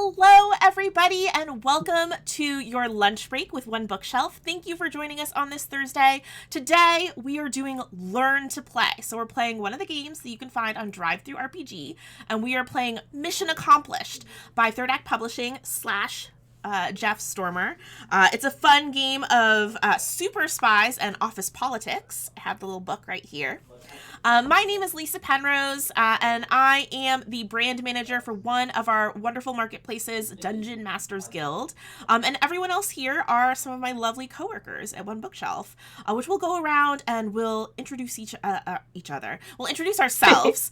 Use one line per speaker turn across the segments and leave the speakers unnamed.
Hello, everybody, and welcome to your lunch break with One Bookshelf. Thank you for joining us on this Thursday. Today, we are doing Learn to Play. So we're playing one of the games that you can find on DriveThruRPG, and we are playing Mission Accomplished by Third Act Publishing / Jeff Stormer. It's a fun game of super spies and office politics. I have the little book right here. My name is Lysa Penrose, and I am the brand manager for one of our wonderful marketplaces, Dungeon Masters Guild. And everyone else here are some of my lovely coworkers at One Bookshelf, which we'll go around and we'll introduce each other. We'll introduce ourselves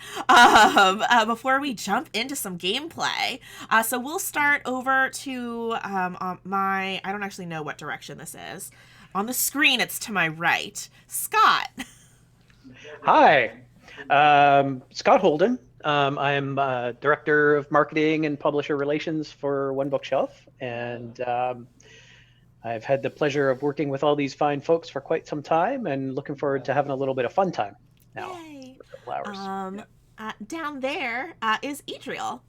before we jump into some gameplay. So we'll start over to I don't actually know what direction this is. On the screen, it's to my right. Scott.
Hi, Scott Holden. I'm Director of Marketing and Publisher Relations for One Bookshelf, and I've had the pleasure of working with all these fine folks for quite some time and looking forward to having a little bit of fun time now.
Yay.
For a couple hours.
Down there is Adriel.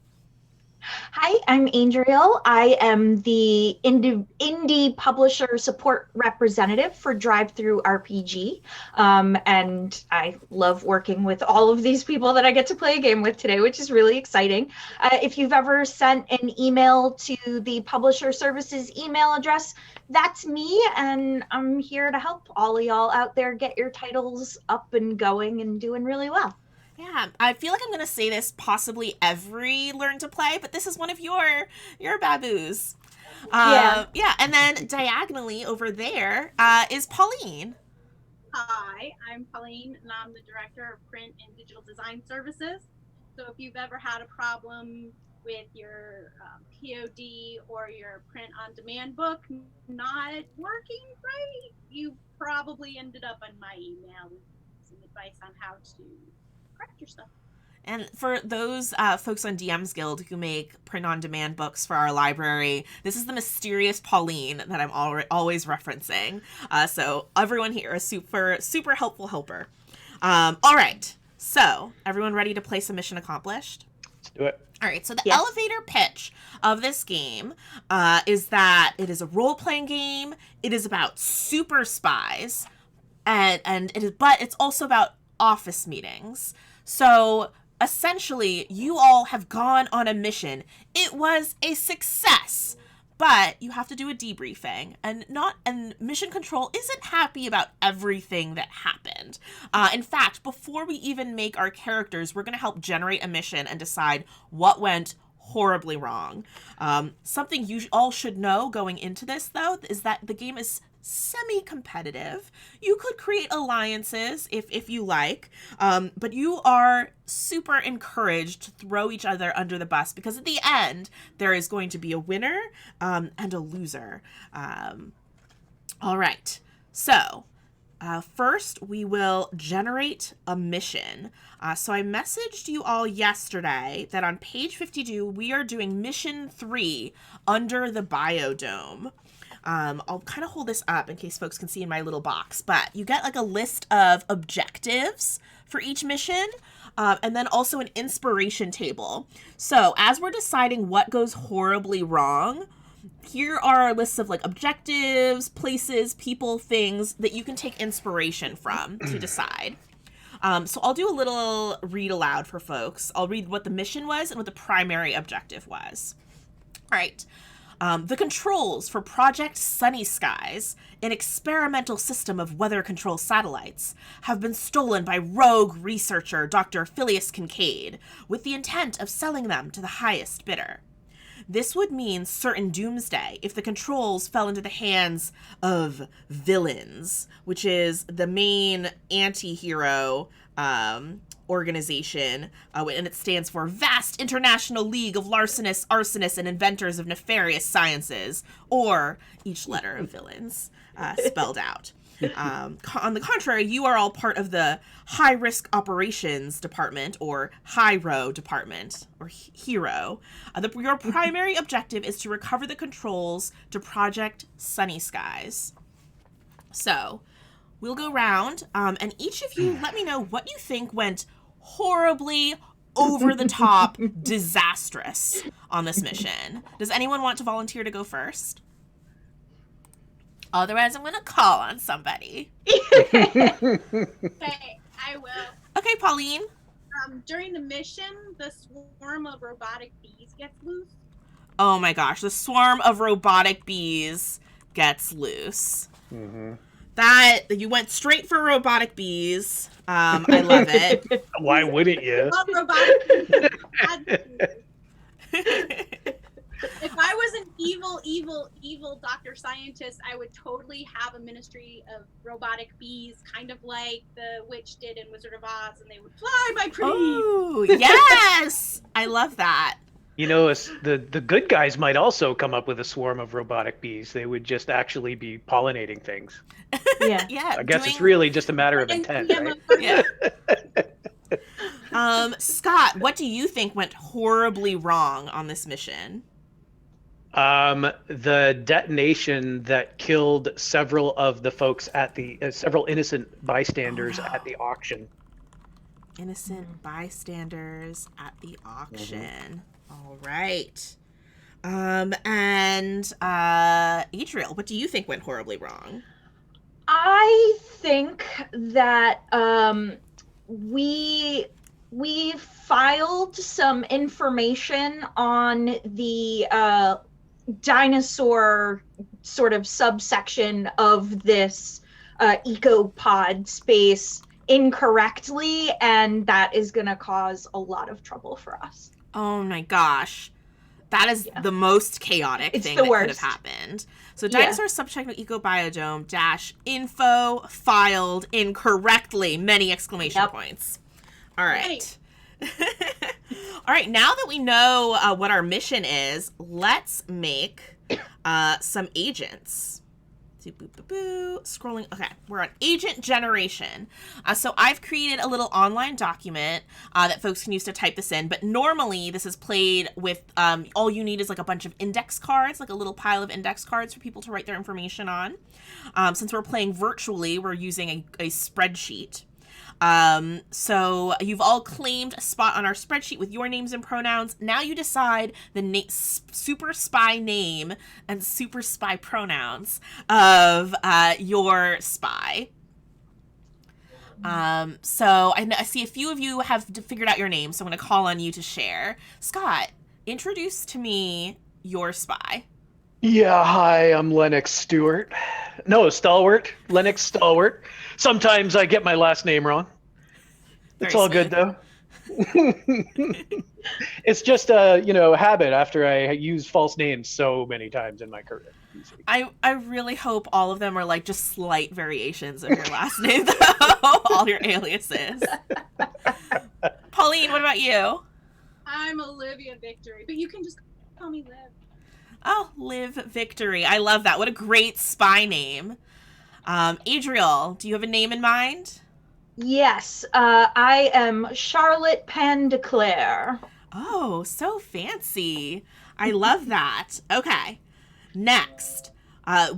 Hi, I'm Adriel. I am the indie publisher support representative for DriveThruRPG. And I love working with all of these people that I get to play a game with today, which is really exciting. If you've ever sent an email to the publisher services email address, that's me, and I'm here to help all of y'all out there get your titles up and going and doing really well.
Yeah, I feel like I'm going to say this possibly every Learn to Play, but this is one of your baboos. Yeah, and then diagonally over there is Pauline.
Hi, I'm Pauline, and I'm the Director of Print and Digital Design Services. So if you've ever had a problem with your POD or your print-on-demand book not working right, you probably ended up on my email with some advice on how to correct your stuff.
And for those folks on DMsGuild who make print-on-demand books for our library, this is the mysterious Pauline that I'm always referencing. So everyone here is super, super helpful helper. All right. So everyone ready to play some Mission Accomplished?
Let's do it.
All right. So the elevator pitch of this game is that it is a role-playing game. It is about super spies, and it is, but it's also about office meetings. So essentially, you all have gone on a mission. It was a success, but you have to do a debriefing, and Mission Control isn't happy about everything that happened. In fact, before we even make our characters, we're going to help generate a mission and decide what went horribly wrong. Something you all should know going into this, though, is that the game is semi-competitive. You could create alliances if you like, but you are super encouraged to throw each other under the bus, because at the end there is going to be a winner and a loser. All right, so first we will generate a mission. So I messaged you all yesterday that on page 52 we are doing mission 3, Under the Biodome. I'll kind of hold this up in case folks can see in my little box, but you get like a list of objectives for each mission, and then also an inspiration table. So as we're deciding what goes horribly wrong, here are our lists of like objectives, places, people, things that you can take inspiration from to decide. So I'll do a little read aloud for folks. I'll read what the mission was and what the primary objective was. All right. The controls for Project Sunny Skies, an experimental system of weather control satellites, have been stolen by rogue researcher Dr. Phileas Kincaid with the intent of selling them to the highest bidder. This would mean certain doomsday if the controls fell into the hands of villains, which is the main anti-hero organization, and it stands for Vast International League of Larcenists, Arsonists, and Inventors of Nefarious Sciences, or each letter of villains spelled out. On the contrary, you are all part of the High Risk Operations Department, or HIRO Department, or HERO. Your primary objective is to recover the controls to Project Sunny Skies. So we'll go around, and each of you let me know what you think went horribly over the top disastrous on this mission. Does anyone want to volunteer to go first? Otherwise, I'm going to call on somebody.
Okay, I will.
Okay, Pauline.
During the mission, the swarm of robotic bees gets loose.
Oh my gosh, the swarm of robotic bees gets loose.
Mm-hmm.
That, you went straight for robotic bees. I love it.
Why wouldn't you?
Love robotic bees. If I was an evil Dr. Scientist, I would totally have a ministry of robotic bees, kind of like the witch did in Wizard of Oz, and they would fly my pretty.
Oh, yes! I love that.
You know, the good guys might also come up with a swarm of robotic bees. They would just actually be pollinating things.
Yeah.
Yeah.
I guess it's really just a matter of
And
intent, right?
Yeah. Scott, what do you think went horribly wrong on this mission?
The detonation that killed several of the folks at the several innocent bystanders at the auction.
Innocent bystanders at the auction. All right. And Adriel, what do you think went horribly wrong?
I think that we filed some information on the dinosaur sort of subsection of this ecopod space incorrectly, and that is going to cause a lot of trouble for us.
Oh my gosh. That is the most chaotic thing that could have happened. So dinosaur subject of ecobiodome -info filed incorrectly. Many exclamation points. All right. All right, now that we know what our mission is, let's make some agents. Scrolling. Okay, we're on agent generation. So I've created a little online document that folks can use to type this in. But normally this is played with all you need is like a bunch of index cards, like a little pile of index cards for people to write their information on. Since we're playing virtually, we're using a spreadsheet. So you've all claimed a spot on our spreadsheet with your names and pronouns. Now you decide the super spy name and super spy pronouns of your spy. So I see a few of you have figured out your name, so I'm going to call on you to share. Scott, introduce to me your spy.
Yeah, hi, I'm Lennox Stewart. No, Stalwart. Lennox Stalwart. Sometimes I get my last name wrong. It's all good, though. It's just a, habit after I use false names so many times in my career.
I really hope all of them are like just slight variations of your last name, though. All your aliases. Pauline, what about you?
I'm Olivia Victory, but you can just call me Liv.
Oh, Liv Victory. I love that. What a great spy name. Adriel, do you have a name in mind?
Yes, I am Charlotte Pandeclaire.
Oh, so fancy. I love that. Okay, next.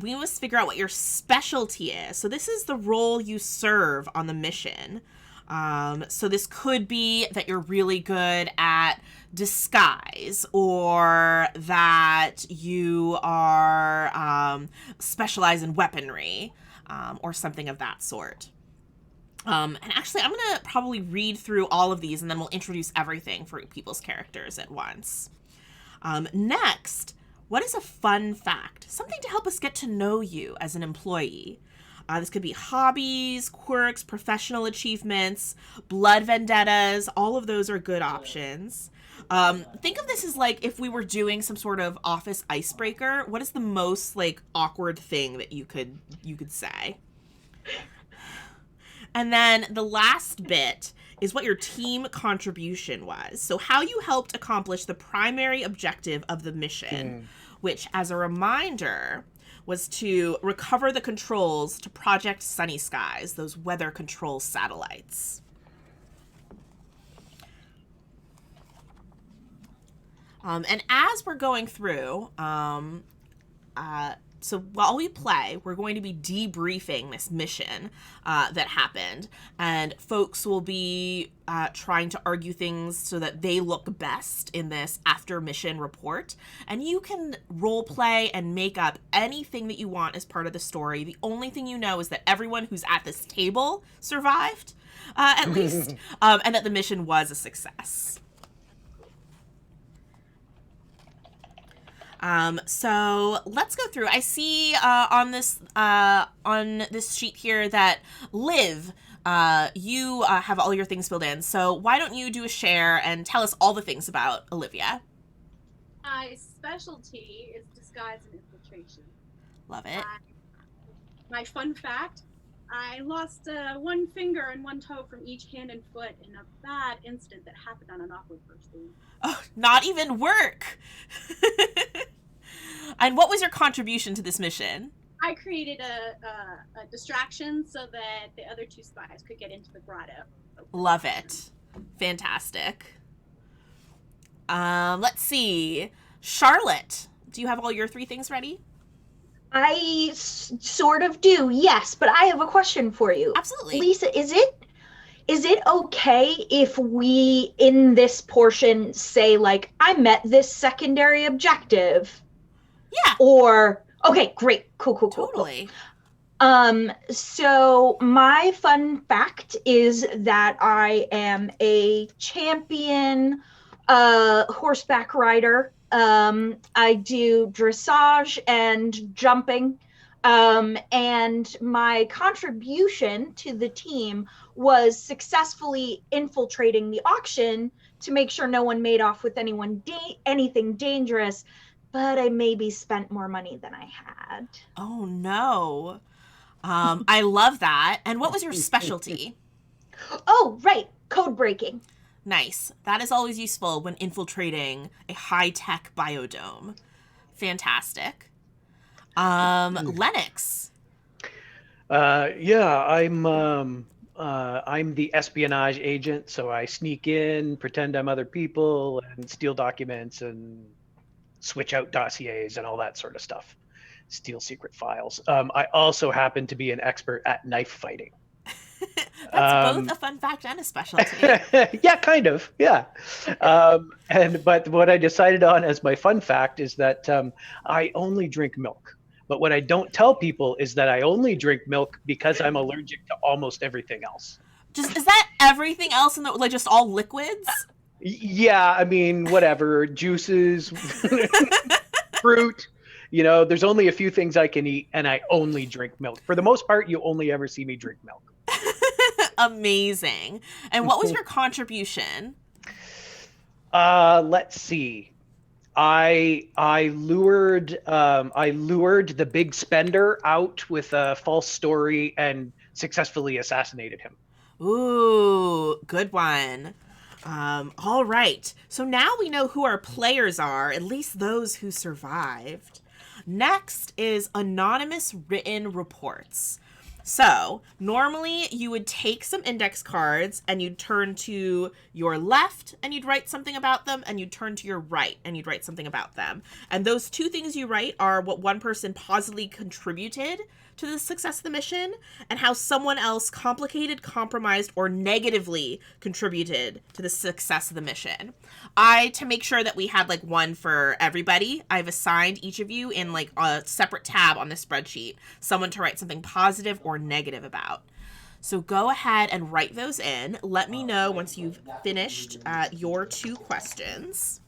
We must figure out what your specialty is. So this is the role you serve on the mission. So this could be that you're really good at disguise, or that you are specialize in weaponry, or something of that sort. And actually, I'm going to probably read through all of these, and then we'll introduce everything for people's characters at once. Next, what is a fun fact? Something to help us get to know you as an employee. This could be hobbies, quirks, professional achievements, blood vendettas. All of those are good options. Think of this as like if we were doing some sort of office icebreaker. What is the most like awkward thing that you could say? And then the last bit is what your team contribution was. So how you helped accomplish the primary objective of the mission, which, as a reminder, was to recover the controls to Project Sunny Skies, those weather control satellites. And as we're going through, so while we play, we're going to be debriefing this mission that happened, and folks will be trying to argue things so that they look best in this after mission report. And you can role play and make up anything that you want as part of the story. The only thing you know is that everyone who's at this table survived, at least, and that the mission was a success. So let's go through. I see on this sheet here that Liv, you have all your things filled in. So why don't you do a share and tell us all the things about Olivia?
My specialty is disguise and infiltration.
Love it.
My fun fact, I lost one finger and one toe from each hand and foot in a bad incident that happened on an awkward first date.
Oh, not even work. And what was your contribution to this mission?
I created a distraction so that the other two spies could get into the grotto.
Love it. Fantastic. Let's see. Charlotte, do you have all your 3 things ready?
I sort of do, yes, but I have a question for you.
Absolutely.
Lisa, is it okay if we, in this portion, say, like, I met this secondary objective?
Yeah.
Or, okay, great, cool.
Totally.
So my fun fact is that I am a champion horseback rider. I do dressage and jumping. And my contribution to the team was successfully infiltrating the auction to make sure no one made off with anything dangerous, but I maybe spent more money than I had.
Oh, no. I love that. And what was your specialty?
Oh, right. Code breaking.
Nice. That is always useful when infiltrating a high-tech biodome. Fantastic. Lennox.
Yeah, I'm the espionage agent, so I sneak in, pretend I'm other people, and steal documents and switch out dossiers and all that sort of stuff. Steal secret files. I also happen to be an expert at knife fighting.
That's both a fun fact and a specialty.
Yeah, kind of. Yeah. But what I decided on as my fun fact is that I only drink milk. But what I don't tell people is that I only drink milk because I'm allergic to almost everything else.
Is that everything else in the, like, just all liquids?
Yeah, I mean, whatever, juices, fruit, there's only a few things I can eat, and I only drink milk. For the most part, you only ever see me drink milk.
Amazing. And what was your contribution?
Let's see. I lured the big spender out with a false story and successfully assassinated him.
Ooh, good one. All right. So now we know who our players are, at least those who survived. Next is anonymous written reports. So normally you would take some index cards and you'd turn to your left and you'd write something about them, and you'd turn to your right and you'd write something about them. And those 2 things you write are what one person positively contributed to the success of the mission, and how someone else complicated, compromised, or negatively contributed to the success of the mission. To make sure that we had like one for everybody, I've assigned each of you in like a separate tab on the spreadsheet, someone to write something positive or negative about. So go ahead and write those in. Let me know once you've finished your 2 questions.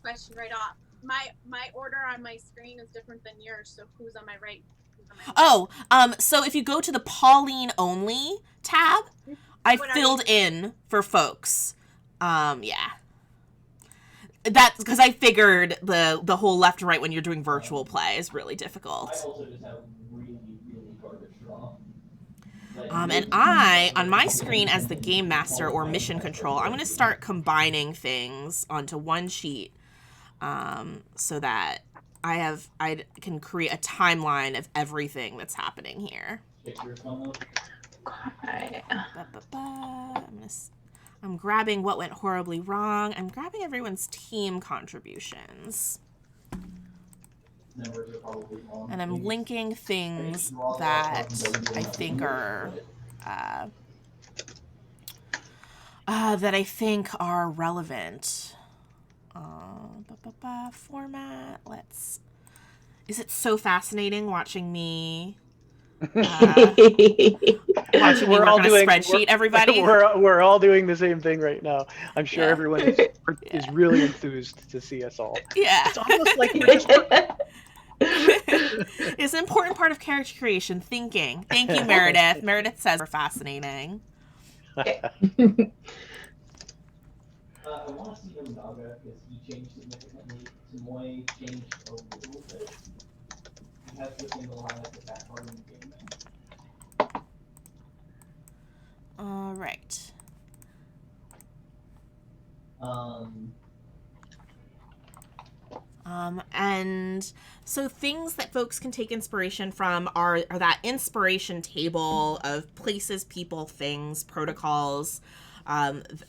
Question right off. My order on my screen is different than yours, so who's on my right?
So if you go to the Pauline only tab, I filled in for folks. Yeah. That's because I figured the whole left and right when you're doing virtual play is really difficult. And on my screen as the game master or mission control, I'm going to start combining things onto one sheet so that I can create a timeline of everything that's happening here.
Okay.
I'm grabbing what went horribly wrong. I'm grabbing everyone's team contributions. And I'm linking things that I think are relevant. Format. Is it so fascinating watching me? Watching me work on a spreadsheet, everybody.
We're all doing the same thing right now. I'm sure everyone is really enthused to see us all.
Yeah.
It's almost like we're just...
It's an important part of character creation, thinking. Thank you, Meredith. Meredith says we're fascinating.
I want to see Nobunaga because he changed significantly. Tomoe changed a little bit. He has the single highlight attack card in the game now.
All right. And so things that folks can take inspiration from are that inspiration table of places, people, things, protocols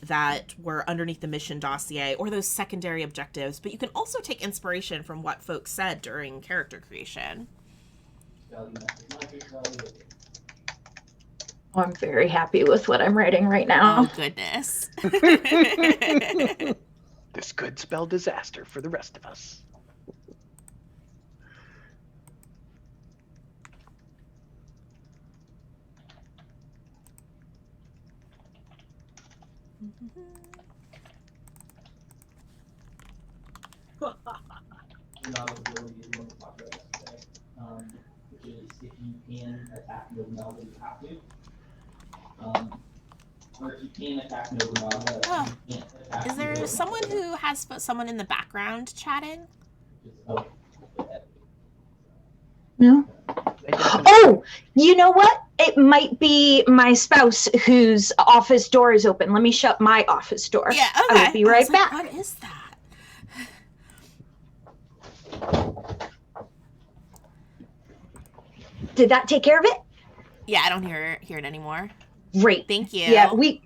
that were underneath the mission dossier, or those secondary objectives. But you can also take inspiration from what folks said during character creation.
I'm very happy with what I'm writing right now.
Oh, goodness.
This could spell disaster for the rest of us.
Which is if you can attack Nobunaga, you have to. Or if you can attack Nobunaga, you can't attack.
Is there someone who has someone in the background chatting?
No. Oh, you know what? It might be my spouse whose office door is open. Let me shut my office door.
Yeah, okay.
I will be right back.
What is that?
Did that take care of it?
Yeah, I don't hear it anymore.
Great.
Thank you.
Yeah, we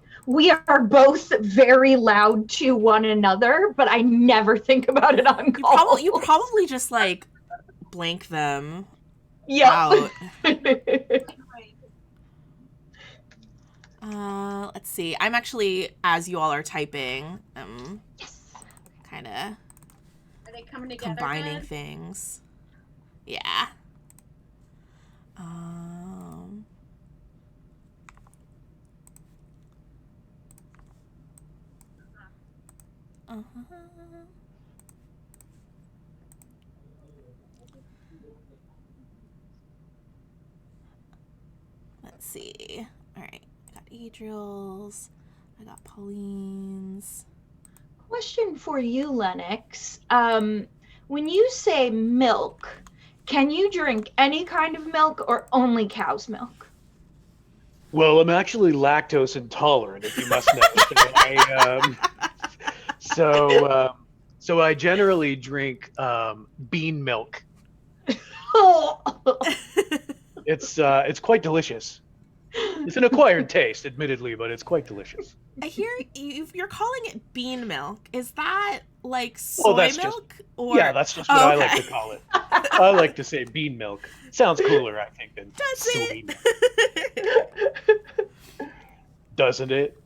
are both very loud to one another, but I never think about it on call.
You probably just like blank them
out.
Let's see. I'm actually, as you all are typing, kind of
Are they coming together?
Combining things. Yeah. Let's see. All right. I got Adriel's. I got Pauline's.
Question for you, Lennox. When you say milk, can you drink any kind of milk or only cow's milk?
Well, I'm actually lactose intolerant, if you must know. So I generally drink bean milk. It's quite delicious. It's an acquired taste, admittedly, but it's quite delicious.
I hear you're calling it bean milk. Is that like soy milk?
Yeah, that's just what I like to call it. I like to say bean milk. Sounds cooler, I think, than soy milk. Doesn't it?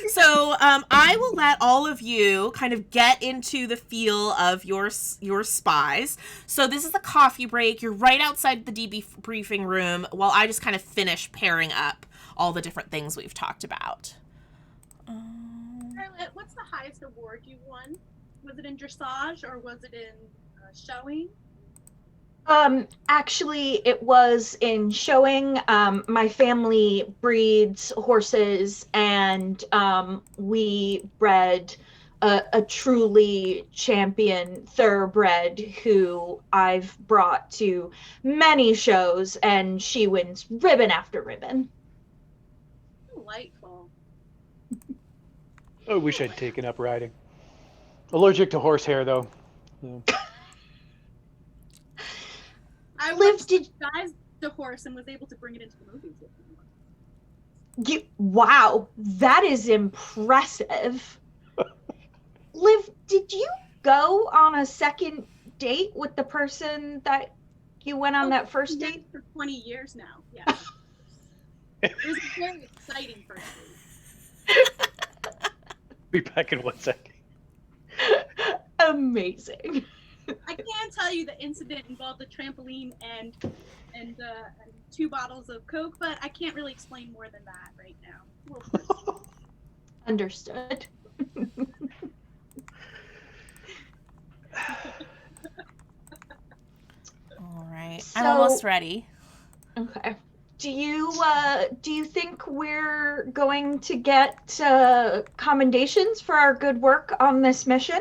So I will let all of you kind of get into the feel of your spies. So this is a coffee break. You're right outside the debriefing room while I just kind of finish pairing up all the different things we've talked about.
Charlotte, what's the highest award you won? Was it in dressage or was it in showing?
Actually, it was in showing. My family breeds horses, and we bred a truly champion thoroughbred who I've brought to many shows, and she wins ribbon after ribbon.
Delightful.
I wish I'd taken up riding. Allergic to horsehair, though. Yeah.
I lived the horse and was able to bring it into the movies with me.
Wow, that is impressive. Liv, did you go on a second date with the person that you went on that first date?
For 20 years now. Yeah. It was a very exciting first date.
Be back in 1 second.
Amazing.
I can tell you the incident involved a trampoline and 2 bottles of Coke, but I can't really explain more than that right now.
Understood.
All right.
So-
I'm almost ready.
Okay. Do you think we're going to get commendations for our good work on this mission?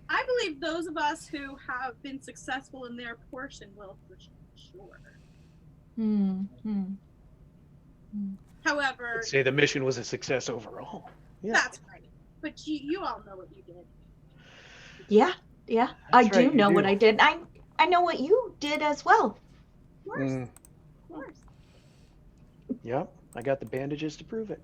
I believe those of us who have been successful in their portion will for sure. However,
I'd say the mission was a success overall. Yeah.
that's right. But you all know what you did.
Yeah.
That's
I
right,
do
you
know
do.
what I did. I know what you did as well.
Of course.
Mm,
Of course.
yep, I got the bandages to prove it.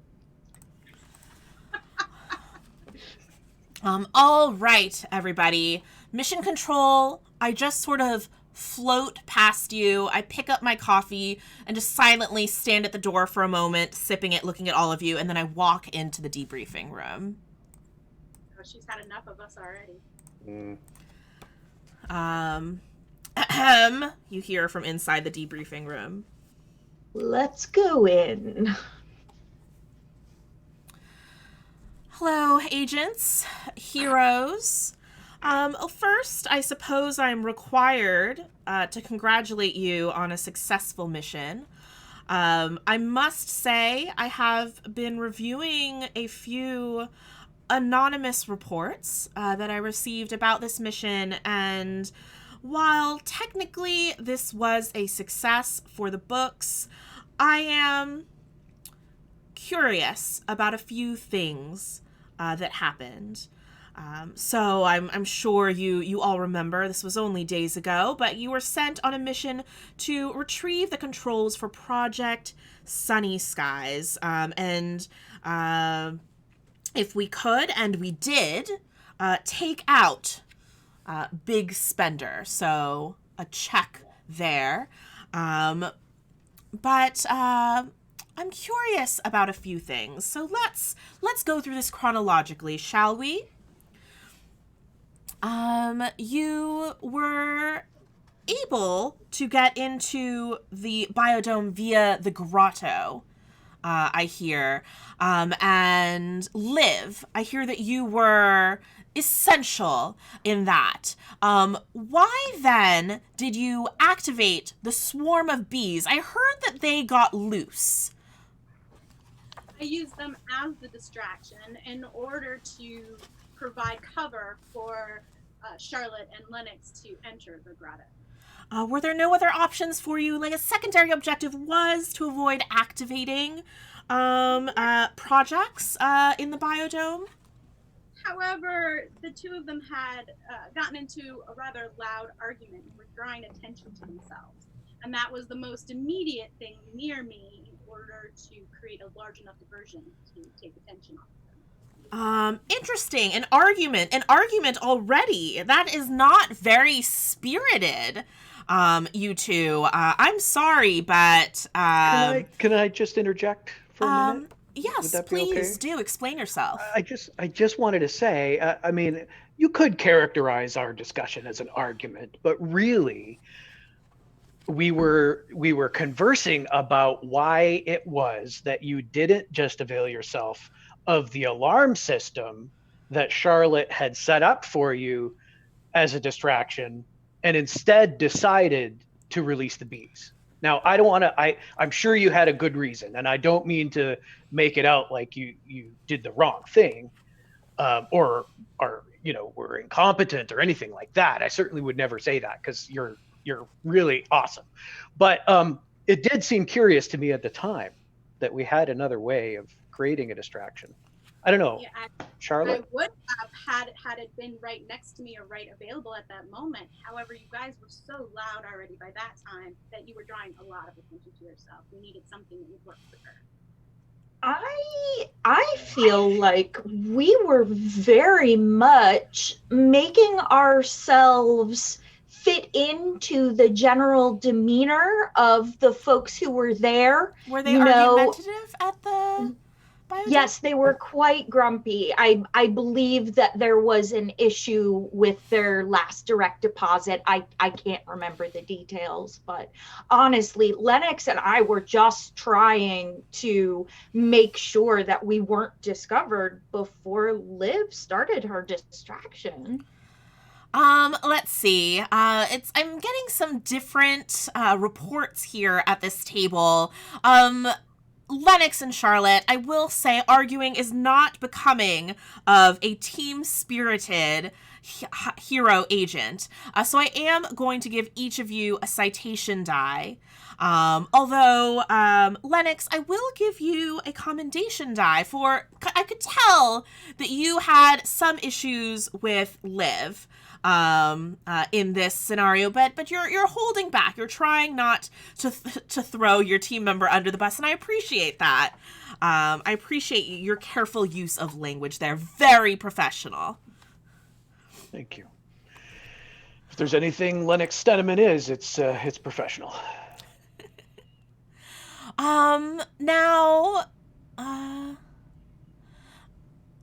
All right, everybody. Mission control, I just sort of float past you. I pick up my coffee and just silently stand at the door for a moment, sipping it, looking at all of you, and then I walk into the debriefing room.
Oh, she's had enough of us already.
You hear from inside the debriefing room.
Let's go in.
Hello, agents, heroes. First, I suppose I'm required to congratulate you on a successful mission. I must say I have been reviewing a few anonymous reports that I received about this mission, and while technically this was a success for the books, I am curious about a few things that happened. So I'm sure you all remember, this was only days ago, but you were sent on a mission to retrieve the controls for Project Sunny Skies. And if we could, and we did, take out Big Spender. So a check there. But I'm curious about a few things. So let's go through this chronologically, shall we? You were able to get into the biodome via the grotto, I hear, and Liv, I hear that you were essential in that. Why then did you activate the swarm of bees? I heard that they got loose.
I used them as the distraction in order to provide cover for Charlotte and Lennox to enter the grotto.
Were there no other options for you? Like, a secondary objective was to avoid activating projects in the biodome?
However, the two of them had gotten into a rather loud argument and were drawing attention to themselves. And that was the most immediate thing near me in order to create a large enough diversion to take attention off of them.
Interesting. An argument already. That is not very spirited, you two. I'm sorry, but
Can I just interject for a minute?
Yes,
Would that be
please
okay?
do explain yourself.
I just wanted to say, I mean, you could characterize our discussion as an argument, but really, we were conversing about why it was that you didn't just avail yourself of the alarm system that Charlotte had set up for you as a distraction, and instead decided to release the bees. Now, I don't want to. I'm sure you had a good reason, and I don't mean to make it out like you did the wrong thing, or were incompetent or anything like that. I certainly would never say that, because you're really awesome. But it did seem curious to me at the time that we had another way of creating a distraction. I don't know,
Yeah,
Charlotte.
I would have had it been right next to me or right available at that moment. However, you guys were so loud already by that time that you were drawing a lot of attention to yourself. We needed something that would work for her.
I feel like we were very much making ourselves fit into the general demeanor of the folks who were there.
Were they
You know,
argumentative at the biodome?
yes, they were quite grumpy. I believe that there was an issue with their last direct deposit. I can't remember the details, but honestly, Lennox and I were just trying to make sure that we weren't discovered before Liv started her distraction.
Let's see. I'm getting some different reports here at this table. Lennox and Charlotte, I will say arguing is not becoming of a team-spirited hero agent. So I am going to give each of you a citation die. Although, Lennox, I will give you a commendation die for, I could tell that you had some issues with Liv. In this scenario, but you're holding back. You're trying not to throw your team member under the bus, and I appreciate that. I appreciate your careful use of language there. Very professional.
Thank you. If there's anything Lennox Steneman is, it's professional.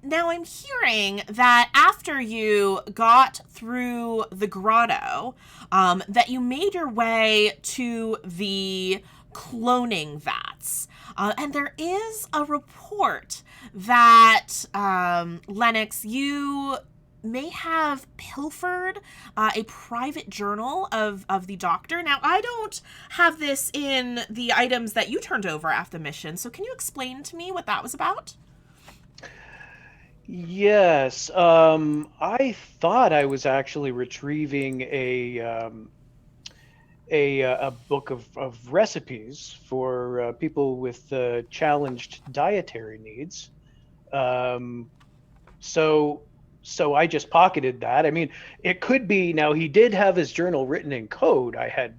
Now I'm hearing that after you got through the grotto, that you made your way to the cloning vats. And there is a report that, Lennox, you may have pilfered a private journal of the doctor. Now, I don't have this in the items that you turned over after the mission, so can you explain to me what that was about?
Yes, I thought I was actually retrieving a book of recipes for people with challenged dietary needs. So I just pocketed that. I mean, it could be, now he did have his journal written in code, I had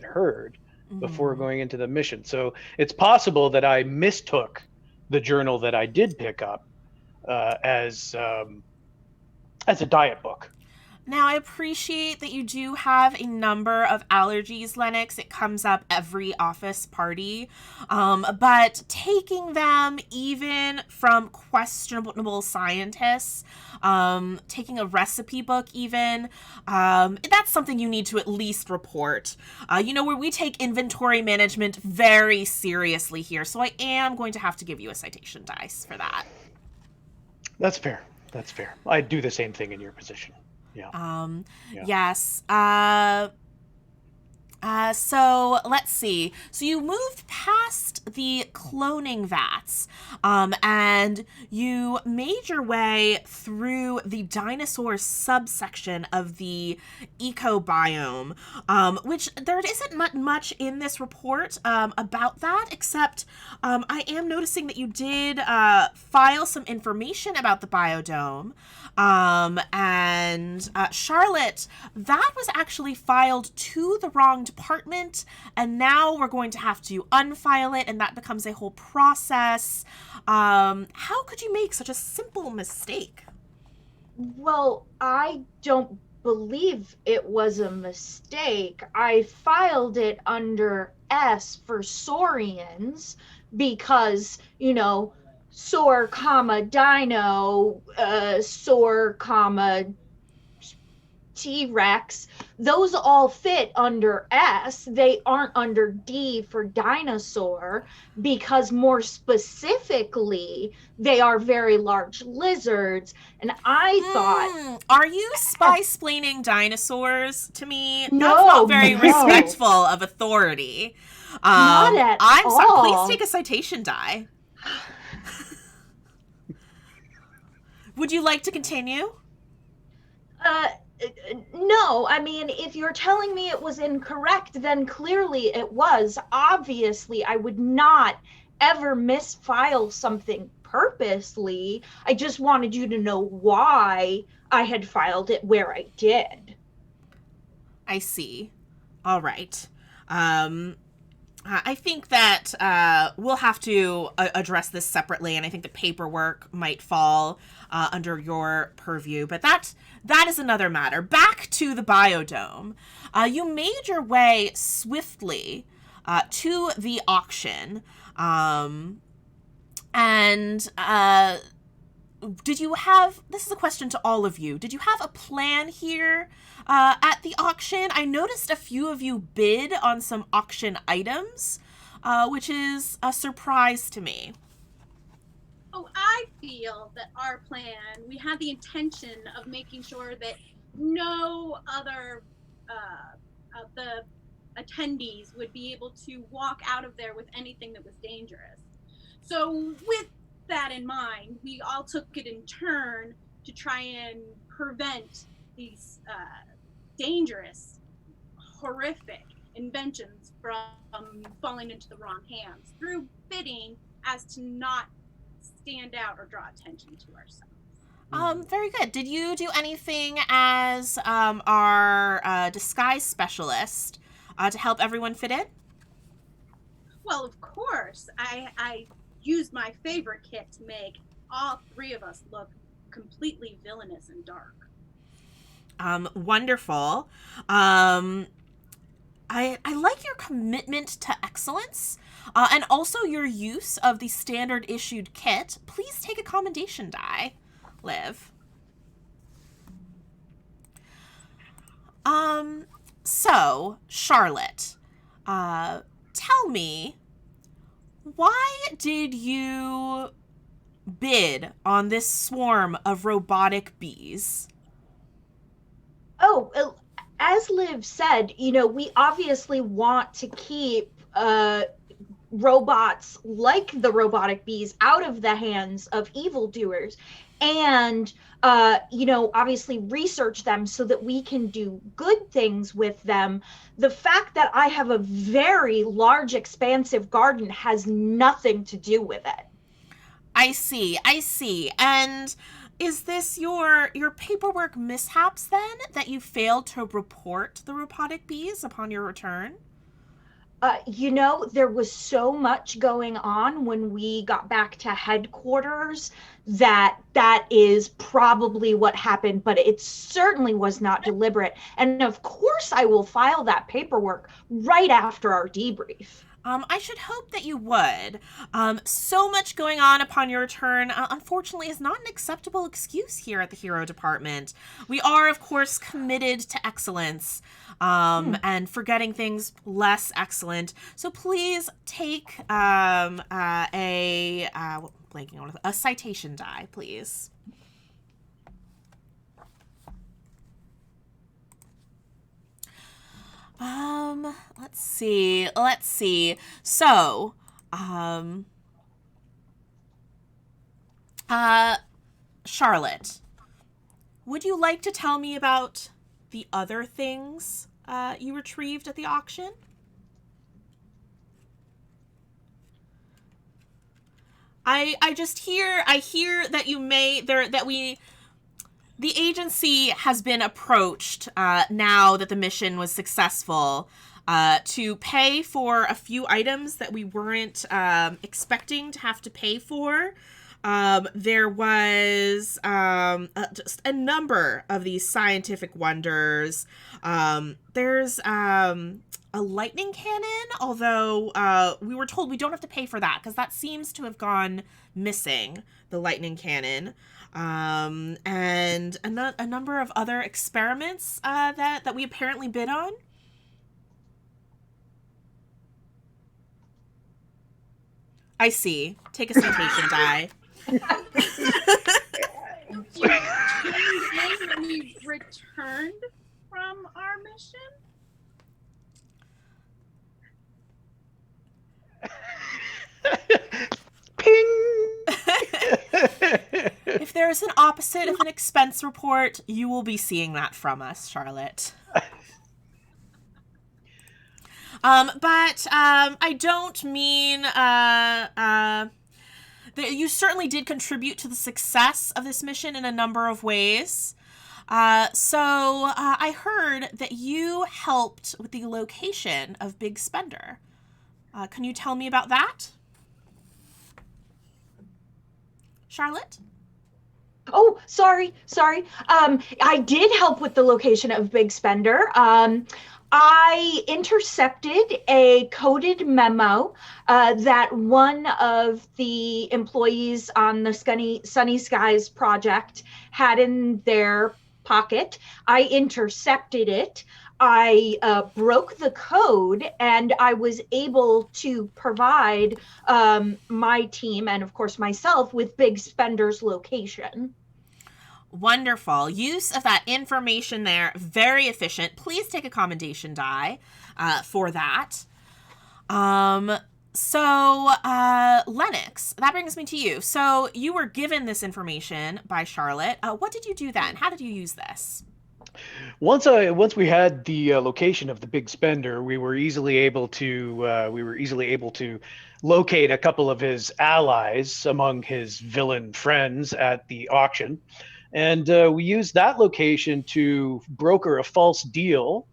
heard before going into the mission. So it's possible that I mistook the journal that I did pick up as a diet book.
Now, I appreciate that you do have a number of allergies, Lennox. It comes up every office party. But taking them even from questionable scientists, taking a recipe book even, that's something you need to at least report. Where we take inventory management very seriously here. So I am going to have to give you a citation dice for that.
That's fair. That's fair. I'd do the same thing in your position. Yeah.
Yes. So let's see. So you moved past the cloning vats, and you made your way through the dinosaur subsection of the ecobiome, which there isn't much in this report about that, except I am noticing that you did file some information about the biodome. And Charlotte, that was actually filed to the wrong department, and now we're going to have to unfile it, and that becomes a whole process. How could you make such a simple mistake?
Well, I don't believe it was a mistake. I filed it under S for saurians because, Saur, dino, Saur, T-Rex, those all fit under S. They aren't under D for dinosaur because more specifically, they are very large lizards. And I thought...
Are you spy-splaining dinosaurs to me?
No,
that's not very respectful of authority.
Not at all.
Please take a citation die. Would you like to continue?
No, I mean, if you're telling me it was incorrect, then clearly it was. Obviously, I would not ever misfile something purposely. I just wanted you to know why I had filed it where I did.
I see. All right. I think that we'll have to address this separately, and I think the paperwork might fall under your purview, but that is another matter. Back to the biodome. You made your way swiftly to the auction, and did you have, this is a question to all of you, did you have a plan here at the auction? I noticed a few of you bid on some auction items, which is a surprise to me.
Oh, I feel that our plan, we had the intention of making sure that no other of the attendees would be able to walk out of there with anything that was dangerous. So with that in mind, we all took it in turn to try and prevent these dangerous, horrific inventions from falling into the wrong hands through bidding as to not stand out or draw attention to ourselves.
Very good. Did you do anything as our disguise specialist to help everyone fit in?
Well, of course, I used my favorite kit to make all three of us look completely villainous and dark.
Wonderful. I like your commitment to excellence, and also your use of the standard issued kit. Please take a commendation die, Liv. So, Charlotte, tell me, why did you bid on this swarm of robotic bees?
Oh, as Liv said, we obviously want to keep robots like the robotic bees out of the hands of evildoers, and obviously research them so that we can do good things with them. The fact that I have a very large, expansive garden has nothing to do with it.
I see. And is this your paperwork mishaps then, that you failed to report the robotic bees upon your return?
There was so much going on when we got back to headquarters that is probably what happened, but it certainly was not deliberate. And of course, I will file that paperwork right after our debrief.
I should hope that you would. So much going on upon your return, unfortunately, is not an acceptable excuse here at the Hero Department. We are, of course, committed to excellence, and forgetting things less excellent. So please take a citation die, please. Let's see. So, Charlotte, would you like to tell me about the other things you retrieved at the auction? I hear that the agency has been approached, now that the mission was successful, to pay for a few items that we weren't expecting to have to pay for. There was just a number of these scientific wonders. There's a lightning cannon, although we were told we don't have to pay for that because that seems to have gone missing, the lightning cannon. And a number of other experiments that we apparently bid on. I see. Take a citation die.
When we returned from our mission?
If there is an opposite of an expense report, you will be seeing that from us, Charlotte. But I don't mean you certainly did contribute to the success of this mission in a number of ways. So I heard that you helped with the location of Big Spender. Can you tell me about that? Charlotte?
Oh, sorry. I did help with the location of Big Spender. I intercepted a coded memo that one of the employees on the Sunny Skies project had in their pocket. I intercepted it. I broke the code, and I was able to provide my team and, of course, myself with Big Spender's location.
Wonderful. Use of that information there, very efficient. Please take a commendation die for that. Lennox, that brings me to you. So you were given this information by Charlotte. What did you do then? How did you use this?
Once we had the location of the big spender, we were easily able to locate a couple of his allies among his villain friends at the auction, and we used that location to broker a false deal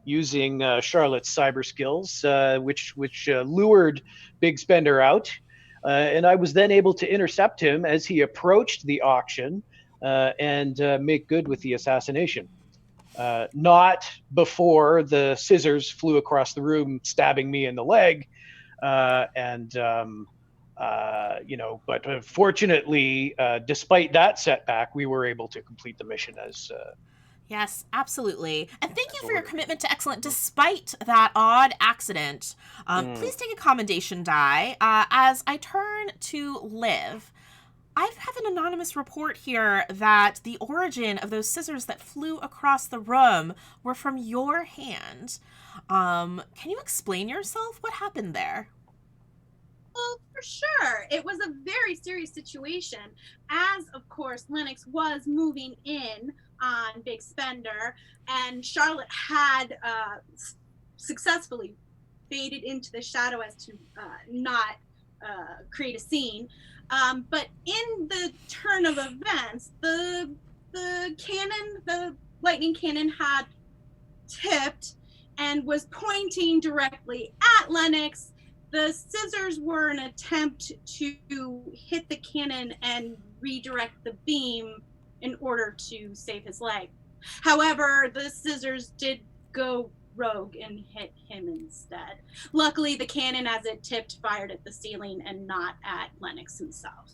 using Charlotte's cyber skills, which lured Big Spender out, and I was then able to intercept him as he approached the auction and make good with the assassination. Not before the scissors flew across the room, stabbing me in the leg. But fortunately, despite that setback, we were able to complete the mission as.
Yes, absolutely. And thank you for your commitment to excellent despite that odd accident. Please take a commendation die. As I turn to Liv, I have an anonymous report here that the origin of those scissors that flew across the room were from your hand. Can you explain yourself? What happened there?
Well, for sure. It was a very serious situation, as, of course, Lennox was moving in on Big Spender, and Charlotte had successfully faded into the shadow as to not create a scene. But in the turn of events, the lightning cannon had tipped and was pointing directly at Lennox. The scissors were an attempt to hit the cannon and redirect the beam in order to save his leg. However, the scissors did go rogue and hit him instead. Luckily, the cannon, as it tipped, fired at the ceiling and not at Lennox himself.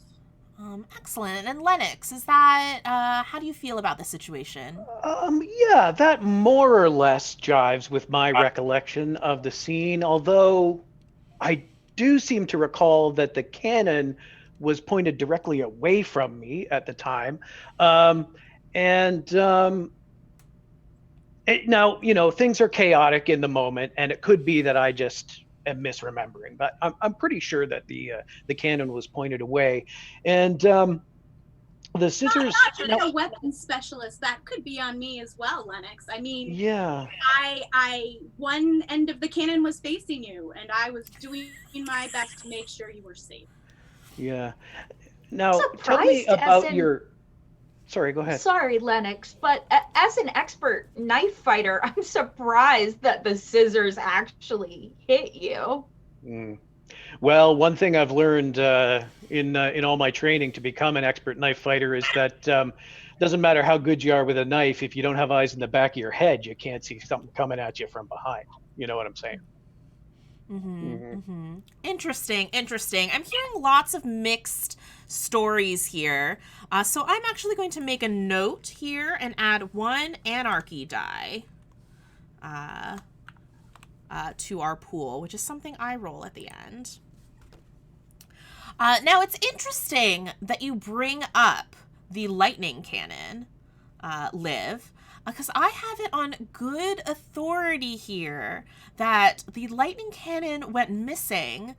Excellent. And Lennox, is that, how do you feel about the situation?
Yeah, that more or less jives with my recollection of the scene, although I do seem to recall that the cannon was pointed directly away from me at the time. Now, things are chaotic in the moment, and it could be that I just am misremembering, but I'm pretty sure that the cannon was pointed away, and the scissors.
Not just a weapons specialist. That could be on me as well, Lennox. I mean,
yeah.
I one end of the cannon was facing you, and I was doing my best to make sure you were safe.
Yeah. Now, tell me about your. Sorry, go ahead.
Sorry, Lennox, but as an expert knife fighter, I'm surprised that the scissors actually hit you.
Well, one thing I've learned in all my training to become an expert knife fighter is that doesn't matter how good you are with a knife, if you don't have eyes in the back of your head, you can't see something coming at you from behind. You know what I'm saying?
Interesting. I'm hearing lots of mixed stories here. So I'm actually going to make a note here and add one anarchy die to our pool, which is something I roll at the end. Now, it's interesting that you bring up the lightning cannon, Liv, because I have it on good authority here that the lightning cannon went missing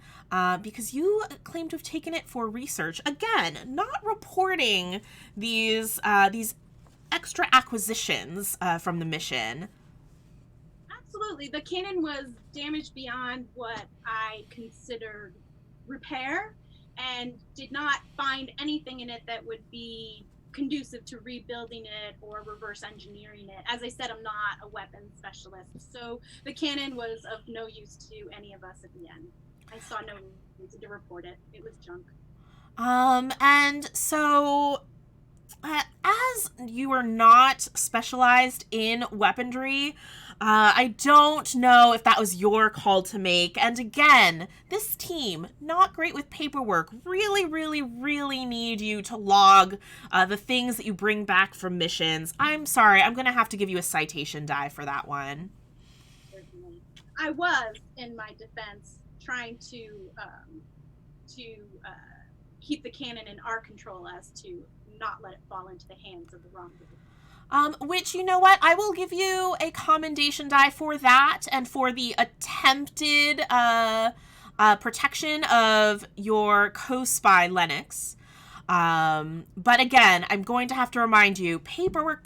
because you claim to have taken it for research. Again, not reporting these extra acquisitions from the mission.
Absolutely. The cannon was damaged beyond what I considered repair, and did not find anything in it that would be conducive to rebuilding it or reverse engineering it. As I said, I'm not a weapons specialist, so the cannon was of no use to any of us at the end. I saw no reason to report it. It was junk.
And so, as you are not specialized in weaponry, I don't know if that was your call to make. And again, this team, not great with paperwork, really, really, really need you to log the things that you bring back from missions. I'm sorry, I'm going to have to give you a citation die for that one.
Certainly. I was, in my defense, trying to keep the cannon in our control as to not let it fall into the hands of the wrong people.
Which, you know what, I will give you a commendation die for that and for the attempted protection of your co-spy Lennox. But again, I'm going to have to remind you, paperwork.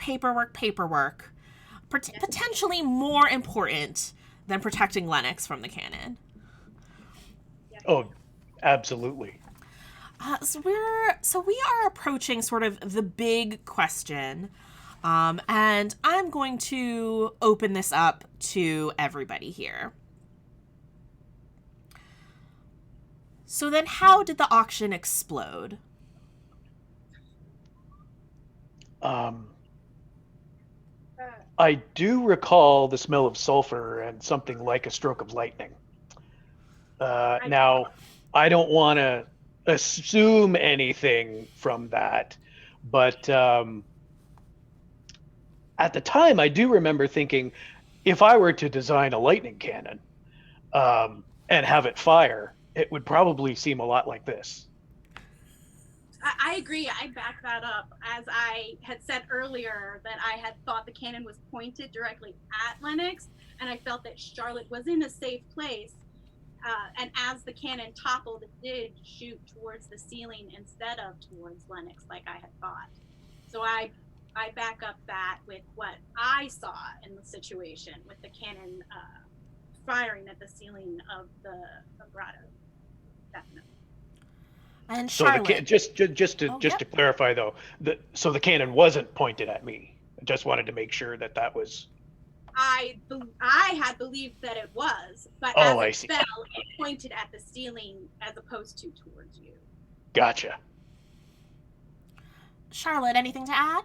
Potentially more important than protecting Lennox from the cannon.
Oh, absolutely.
So we are approaching sort of the big question, and I'm going to open this up to everybody here. So then, how did the auction explode?
I do recall the smell of sulfur and something like a stroke of lightning. Now, I don't want to assume anything from that, but at the time, I do remember thinking, if I were to design a lightning cannon and have it fire, it would probably seem a lot like this.
I agree. I back that up. As I had said earlier, that I had thought the cannon was pointed directly at Lennox, and I felt that Charlotte was in a safe place. And as the cannon toppled, it did shoot towards the ceiling instead of towards Lennox, like I had thought. So I back up that with what I saw in the situation, with the cannon firing at the ceiling of the grotto. Definitely.
And
So
Charlotte,
just to clarify though, so the cannon wasn't pointed at me. I just wanted to make sure that was.
I had believed that it was, but
Oh,
as
I
it
see.
fell, it pointed at the ceiling as opposed to towards you.
Gotcha.
Charlotte, anything to add?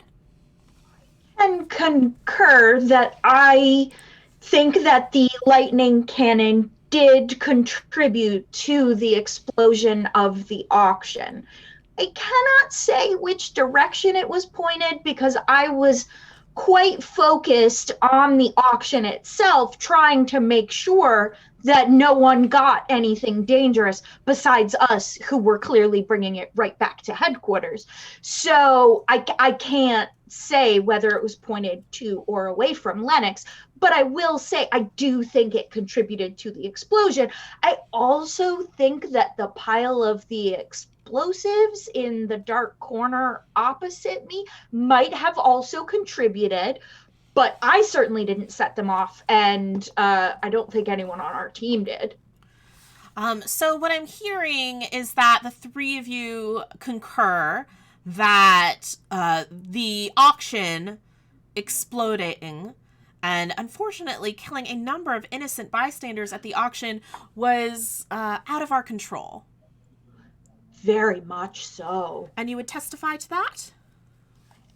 And concur that I think that the lightning cannon did contribute to the explosion of the auction. I cannot say which direction it was pointed because I was quite focused on the auction itself, trying to make sure that no one got anything dangerous besides us, who were clearly bringing it right back to headquarters. So I can't say whether it was pointed to or away from Lennox, but I will say I do think it contributed to the explosion. I also think that the pile of the explosives in the dark corner opposite me might have also contributed, but I certainly didn't set them off, and I don't think anyone on our team did.
So what I'm hearing is that the three of you concur that the auction exploding and unfortunately killing a number of innocent bystanders at the auction was out of our control.
Very much so.
And you would testify to that?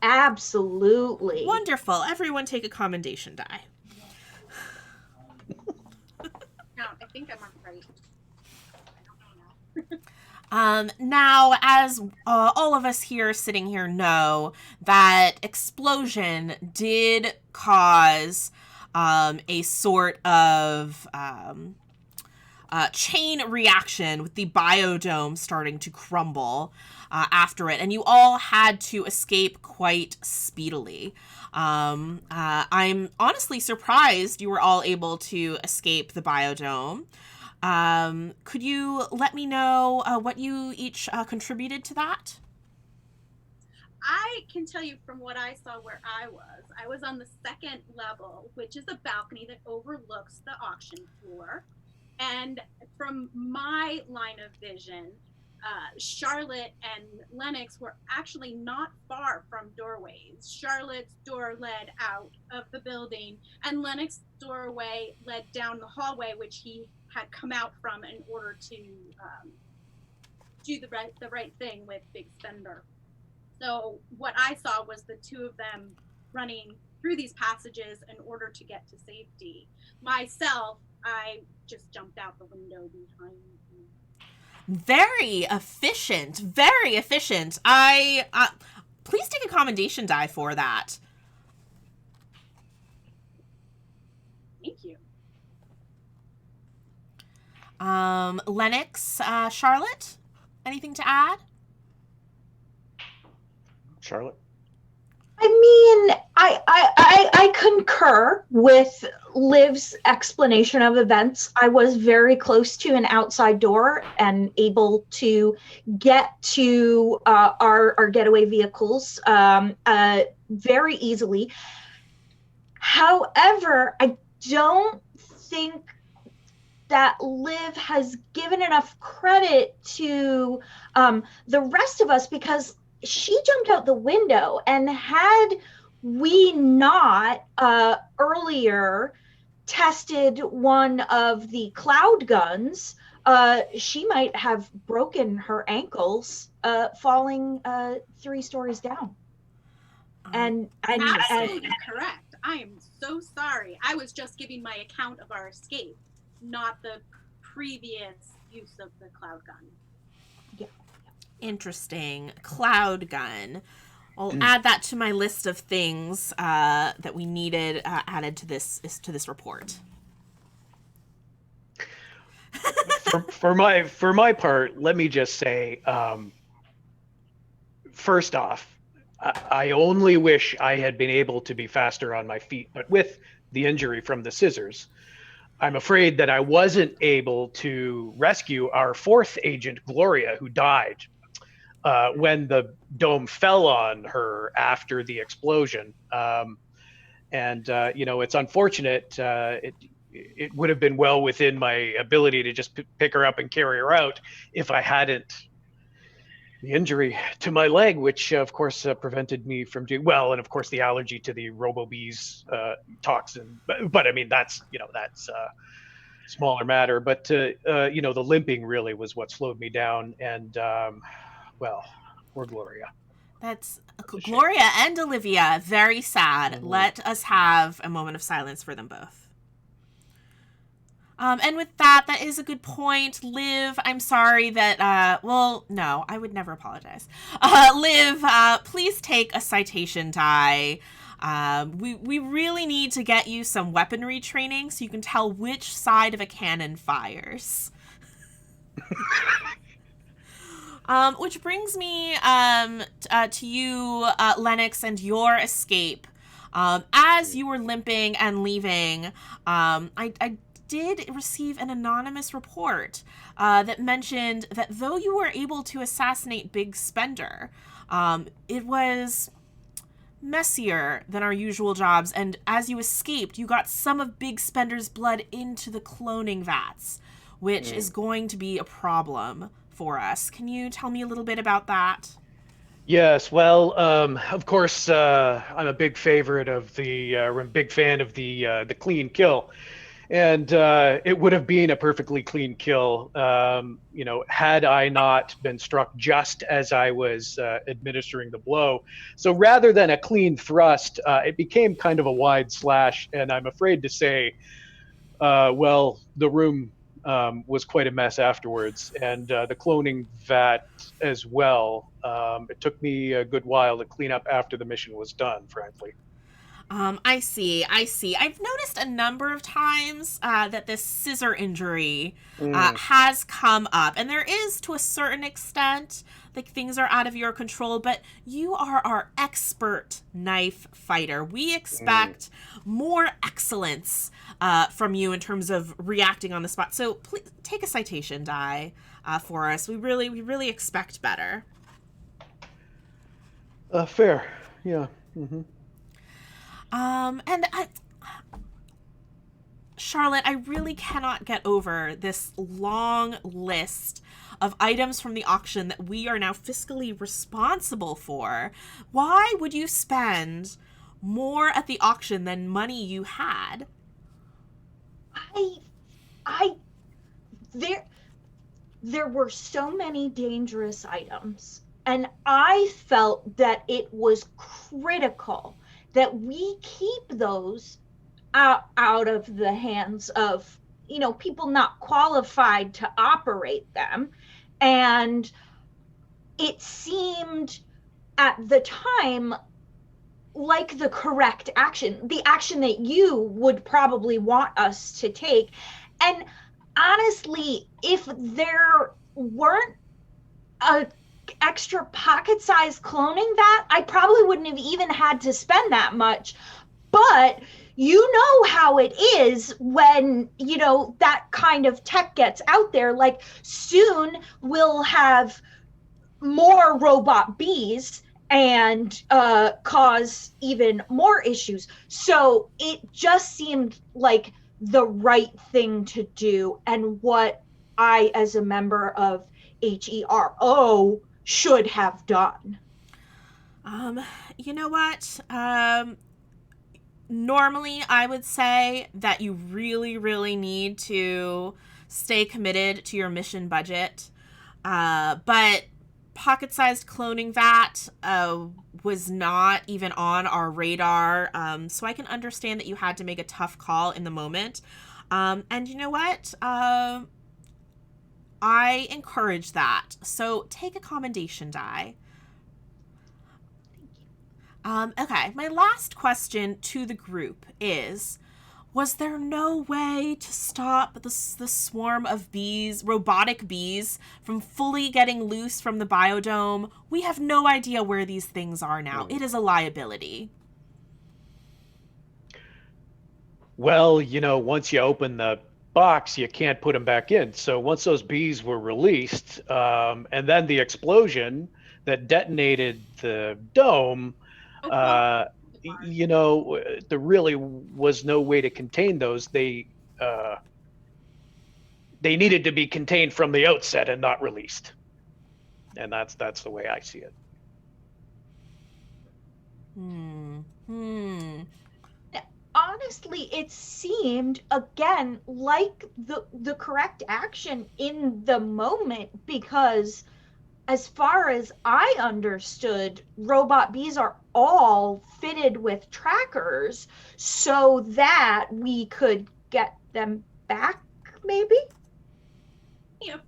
Absolutely.
Wonderful. Everyone take a commendation die.
No, I think I'm right.
Now, as all of us here sitting here know, that explosion did cause a sort of chain reaction with the biodome starting to crumble after it, and you all had to escape quite speedily. I'm honestly surprised you were all able to escape the biodome. Could you let me know what you each contributed to that?
I can tell you from what I saw where I was on the second level, which is a balcony that overlooks the auction floor. And from my line of vision, Charlotte and Lennox were actually not far from doorways. Charlotte's door led out of the building, and Lennox's doorway led down the hallway, which he had come out from in order to do the right thing with Big Spender. So what I saw was the two of them running through these passages in order to get to safety. Myself, I just jumped out the window behind me.
Very efficient. Very efficient. Please take a commendation die for that.
Thank you.
Lennox, Charlotte, anything to add?
Charlotte?
I mean, I concur with Liv's explanation of events. I was very close to an outside door and able to get to our getaway vehicles very easily. However, I don't think that Liv has given enough credit to the rest of us, because she jumped out the window, and had we not earlier tested one of the cloud guns, she might have broken her ankles falling 3 stories down. And
Absolutely correct. I am so sorry. I was just giving my account of our escape, not the previous use of the cloud gun.
Interesting. Cloud gun. I'll add that to my list of things that we needed added to this report.
For my part, let me just say, first off, I only wish I had been able to be faster on my feet, but with the injury from the scissors, I'm afraid that I wasn't able to rescue our 4th agent, Gloria, who died when the dome fell on her after the explosion. It's unfortunate. It would have been well within my ability to just pick her up and carry her out if I hadn't the injury to my leg, which of course prevented me from doing well, and of course the allergy to the robo-bees toxin. But I mean, that's smaller matter. But the limping really was what slowed me down, and poor Gloria.
That's Gloria and Olivia. Very sad. Mm-hmm. Let us have a moment of silence for them both. And with that is a good point. Liv, I'm sorry that, no, I would never apologize. Liv, please take a citation die. We really need to get you some weaponry training so you can tell which side of a cannon fires. Which brings me to you, Lennox, and your escape. As you were limping and leaving, I did receive an anonymous report that mentioned that though you were able to assassinate Big Spender, it was messier than our usual jobs, and as you escaped, you got some of Big Spender's blood into the cloning vats, which is going to be a problem for us. Can you tell me a little bit about that?
Yes, well, of course, I'm a big favorite of big fan of the clean kill. And it would have been a perfectly clean kill, had I not been struck just as I was administering the blow. So rather than a clean thrust, it became kind of a wide slash. And I'm afraid to say, the room was quite a mess afterwards. And the cloning vat as well. It took me a good while to clean up after the mission was done, frankly.
I see. I've noticed a number of times that this scissor injury has come up. And there is, to a certain extent, like things are out of your control, but you are our expert knife fighter. We expect more excellence from you in terms of reacting on the spot. So please take a citation die for us. We really expect better.
Fair. Yeah. Mm-hmm.
Charlotte, I really cannot get over this long list of items from the auction that we are now fiscally responsible for. Why would you spend more at the auction than money you had?
I there were so many dangerous items, and I felt that it was critical that we keep those out of the hands of, people not qualified to operate them. And it seemed at the time like the correct action, the action that you would probably want us to take. And honestly, if there weren't a extra pocket-sized cloning vat, I probably wouldn't have even had to spend that much. But you know how it is when, that kind of tech gets out there. Like, soon we'll have more robot bees and cause even more issues. So it just seemed like the right thing to do, and what I, as a member of HERO, should have done.
You know what? Normally I would say that you really, really need to stay committed to your mission budget. But pocket-sized cloning vat was not even on our radar. So I can understand that you had to make a tough call in the moment. And you know what? I encourage that. So take a commendation die. Okay, my last question to the group is, was there no way to stop the swarm of bees, robotic bees, from fully getting loose from the biodome? We have no idea where these things are now. It is a liability.
Well, once you open the box, you can't put them back in. So once those bees were released, and then the explosion that detonated the dome, there really was no way to contain those. They needed to be contained from the outset and not released. And that's the way I see it.
Honestly, it seemed, again, like the correct action in the moment, because as far as I understood, robot bees are all fitted with trackers so that we could get them back, maybe?
A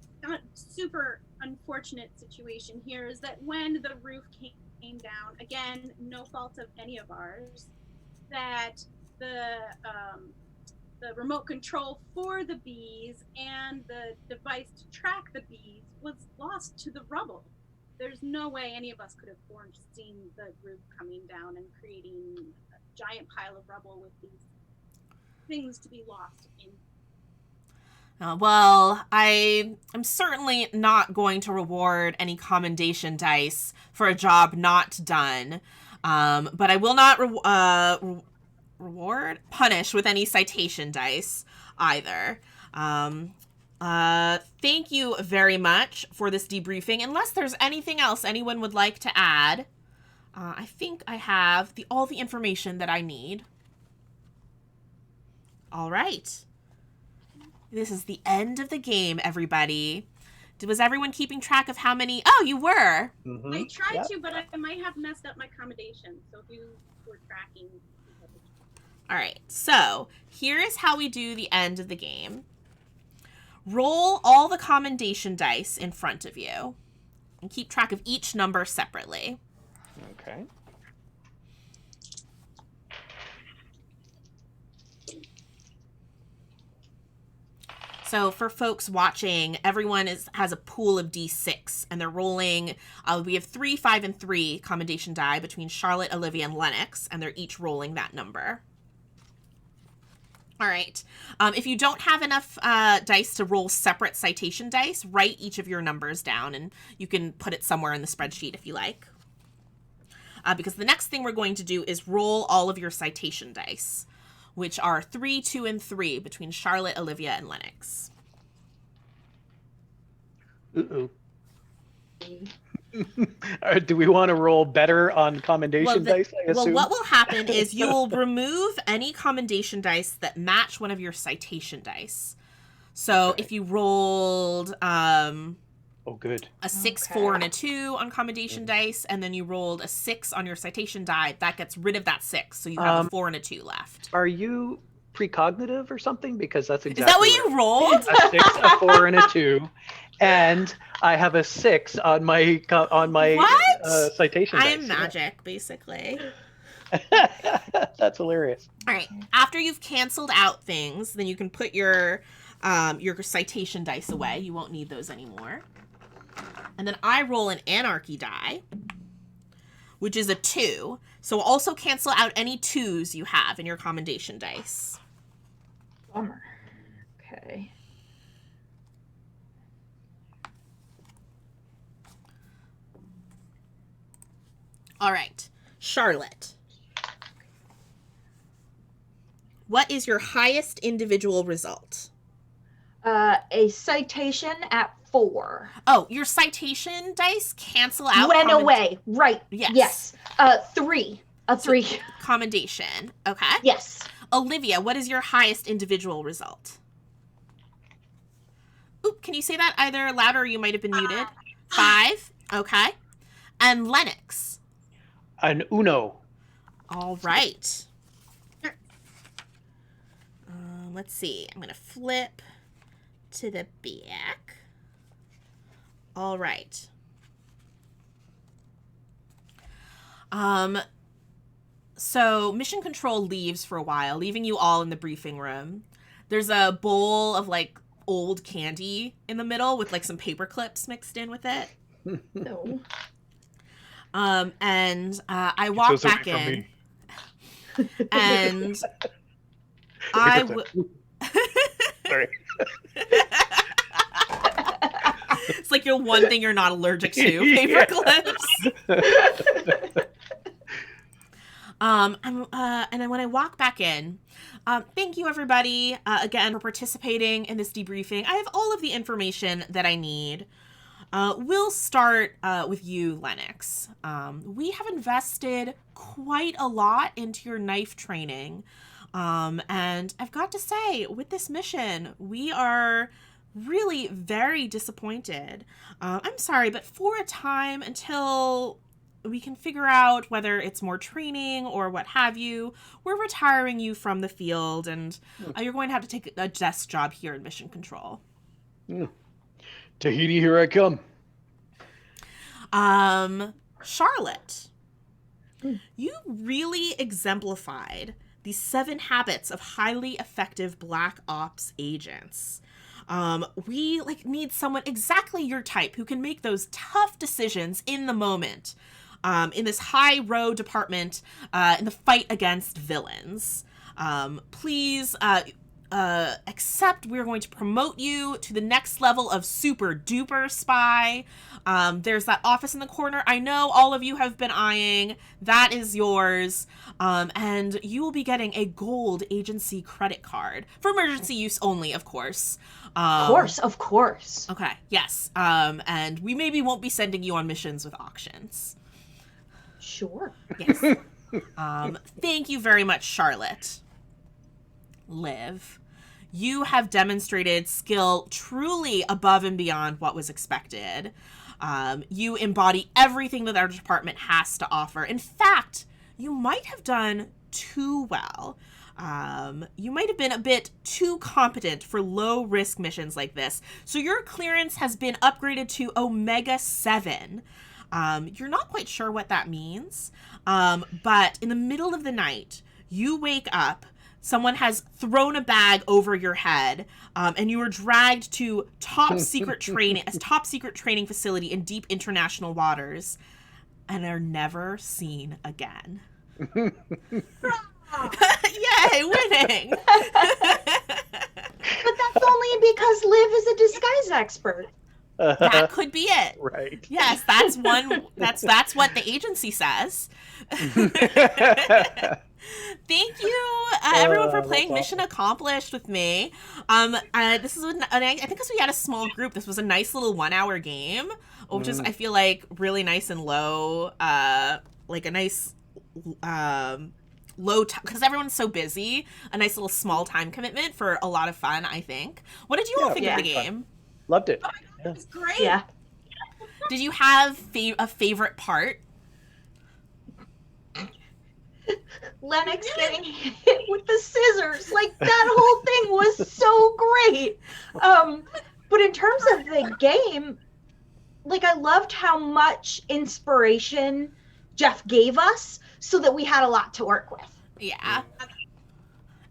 super unfortunate situation here is that when the roof came down, again, no fault of any of ours, that the remote control for the bees and the device to track the bees was lost to the rubble. There's no way any of us could have foreseen the roof coming down and creating a giant pile of rubble with these things to be lost in.
Well, I am certainly not going to reward any commendation dice for a job not done, but I will not punish with any citation dice either. Thank you very much for this debriefing. Unless there's anything else anyone would like to add, I think I have all the information that I need. All right. This is the end of the game, everybody. Was everyone keeping track of how many? Oh, you were.
Mm-hmm.
I tried to, but I might have messed up my accommodation. So if you were tracking.
All right. So here is how we do the end of the game. Roll all the commendation dice in front of you and keep track of each number separately.
Okay.
So for folks watching, everyone has a pool of D6, and they're rolling. We have 3, 5, and 3 commendation die between Charlotte, Olivia, and Lennox, and they're each rolling that number. All right. If you don't have enough dice to roll separate citation dice, write each of your numbers down, and you can put it somewhere in the spreadsheet if you like. Because the next thing we're going to do is roll all of your citation dice, which are 3, 2, and 3 between Charlotte, Olivia, and Lennox.
Uh-oh. Do we want to roll better on commendation dice, I assume?
Well, what will happen is you will remove any commendation dice that match one of your citation dice. So
Okay.
if you rolled
Oh, good.
a 6,
Okay.
4, and a 2 on commendation dice, and then you rolled a 6 on your citation die, that gets rid of that 6. So you have a 4 and a 2 left.
Are you precognitive or something? Because that's exactly
Is that what you rolled?
a 6, a 4, and a 2, and I have a 6 on my
What?
citation
I
dice.
am magic, basically.
That's hilarious.
All right. After you've canceled out things, then you can put your citation dice away. You won't need those anymore. And then I roll an anarchy die, which is a 2. So also cancel out any 2s you have in your commendation dice.
Bummer. Okay.
All right. Charlotte. What is your highest individual result?
A citation at 4.
Oh, your citation dice cancel out.
Went away. Right.
Yes.
3. A 3.
Commendation. Okay.
Yes.
Olivia, what is your highest individual result? Oop, can you say that either louder or you might have been muted? 5. Okay. And Lennox.
An Uno.
All right. Let's see. I'm going to flip to the back. All right. So Mission Control leaves for a while, leaving you all in the briefing room. There's a bowl of like old candy in the middle with like some paper clips mixed in with it.
No.
And I walk back in, and I would.
Sorry.
It's like your one thing you're not allergic to, paper clips. And then when I walk back in, thank you everybody again for participating in this debriefing. I have all of the information that I need. We'll start with you, Lennox. We have invested quite a lot into your knife training. And I've got to say, with this mission, we are really very disappointed. I'm sorry, but for a time, until we can figure out whether it's more training or what have you, we're retiring you from the field, and you're going to have to take a desk job here in Mission Control.
Tahiti, here I come.
Charlotte, you really exemplified the 7 habits of highly effective Black Ops agents. We need someone exactly your type who can make those tough decisions in the moment, in this high row department, in the fight against villains. Please accept. We're going to promote you to the next level of super duper spy. There's that office in the corner I know all of you have been eyeing. That is yours. And you will be getting a gold agency credit card for emergency use only, of course.
Of course.
Okay, yes. And we maybe won't be sending you on missions with auctions.
Sure.
Yes. Thank you very much, Charlotte. Liv, you have demonstrated skill truly above and beyond what was expected. You embody everything that our department has to offer. In fact, you might have done too well. You might have been a bit too competent for low-risk missions like this. So your clearance has been upgraded to Omega 7. You're not quite sure what that means, but in the middle of the night, you wake up, someone has thrown a bag over your head, and you were dragged to top secret training facility in deep international waters, and are never seen again. Yay, winning!
But that's only because Liv is a disguise expert.
That could be it.
Right.
Yes, that's one. That's what the agency says. Thank you, everyone, for playing
awesome.
Mission Accomplished with me. This is I think because we had a small group, this was a nice little 1-hour game, which is I feel like really nice and low. Like a nice because everyone's so busy, a nice little small time commitment for a lot of fun, I think. What did you all think of the game?
Loved it.
Oh my God, it's great.
Yeah.
Did you have a favorite part?
Lennox getting hit with the scissors. Like, that whole thing was so great. But in terms of the game, like, I loved how much inspiration Jeff gave us so that we had a lot to work with.
Yeah.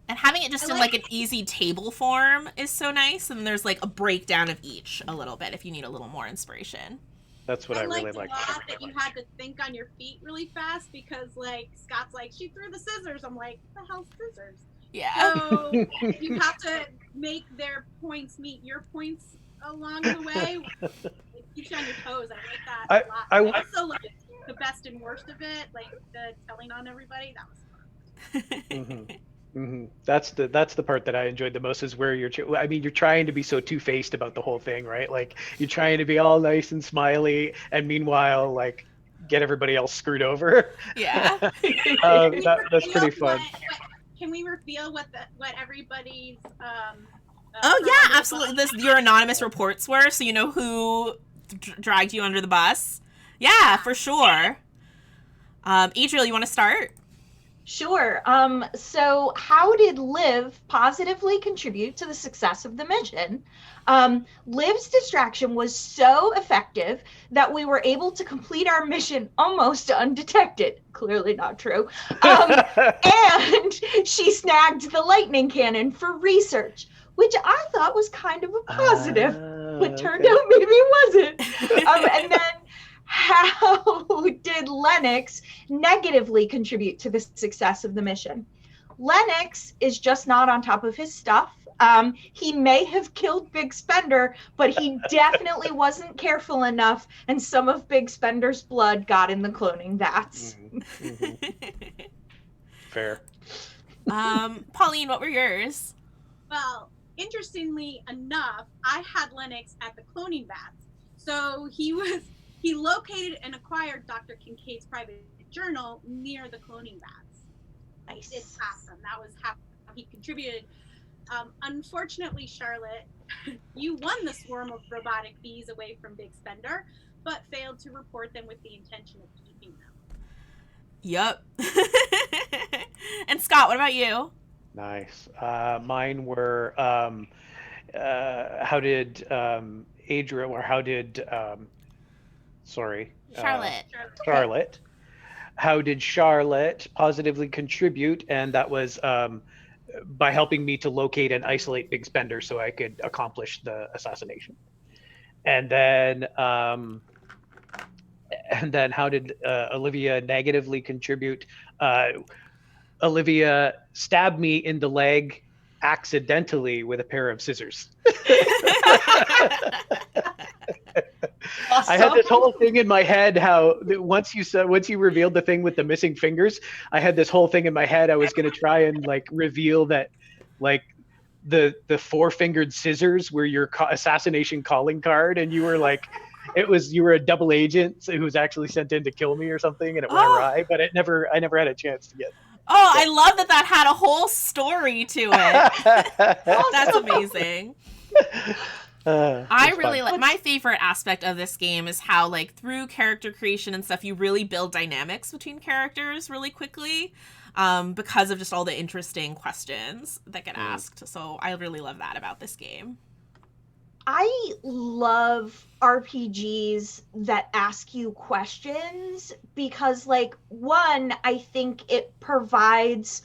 And having it just in like an easy table form is so nice. And there's like a breakdown of each a little bit if you need a little more inspiration.
That's what I really liked.
I liked that you had to think on your feet really fast because, like, Scott's like, she threw the scissors. I'm like, what the hell's scissors?
Yeah.
So you have to make their points meet your points along the way. It keeps you on your toes. I like that a lot. Also, like, the best and worst of it, like the telling on everybody, that was fun.
That's the part that I enjoyed the most, is where you're trying to be so two-faced about the whole thing, right? Like, you're trying to be all nice and smiley, and meanwhile, like, get everybody else screwed over.
Yeah.
That's pretty fun.
Can we reveal what everybody's
oh yeah, absolutely. Your anonymous reports were, so you know who dragged you under the bus. Yeah, for sure. Adriel, you want to start?
Sure. So how did Liv positively contribute to the success of the mission? Liv's distraction was so effective that we were able to complete our mission almost undetected. Clearly not true. And she snagged the lightning cannon for research, which I thought was kind of a positive, but turned out maybe it wasn't. And then how did Lennox negatively contribute to the success of the mission? Lennox is just not on top of his stuff. He may have killed Big Spender, but he definitely wasn't careful enough, and some of Big Spender's blood got in the cloning vats.
Fair.
Pauline, what were yours?
Well, interestingly enough, I had Lennox at the cloning vats. So he located and acquired Dr. Kincaid's private journal near the cloning vats.
Nice.
It's awesome. That was how he contributed. Unfortunately, Charlotte, you won the swarm of robotic bees away from Big Spender, but failed to report them with the intention of keeping them.
Yup. And Scott, what about you?
Nice. Mine were how did Adriel, or how did Charlotte. How did Charlotte positively contribute? And that was by helping me to locate and isolate Big Spender so I could accomplish the assassination. And then how did Olivia negatively contribute? Olivia stabbed me in the leg accidentally with a pair of scissors.
Awesome.
I had this whole thing in my head how once you revealed the thing with the missing fingers, I had this whole thing in my head. I was going to try and like reveal that like the four-fingered scissors were your assassination calling card, and you were like, you were a double agent who was actually sent in to kill me or something, and it went awry. But I never had a chance to get.
Oh, I love that had a whole story to it. That's amazing. I really like, my favorite aspect of this game is how, like, through character creation and stuff, you really build dynamics between characters really quickly, because of just all the interesting questions that get asked. So I really love that about this game.
I love RPGs that ask you questions because, like, one, I think it provides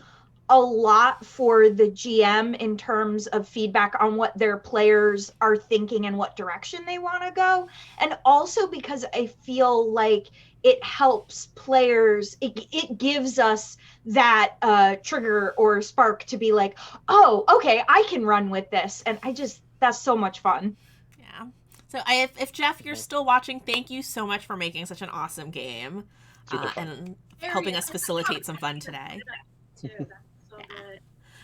a lot for the GM in terms of feedback on what their players are thinking and what direction they want to go. And also because I feel like it helps players, it gives us that trigger or spark to be like, oh, okay, I can run with this. And that's so much fun.
Yeah. So if Jeff, you're still watching, thank you so much for making such an awesome game and helping us facilitate some fun today.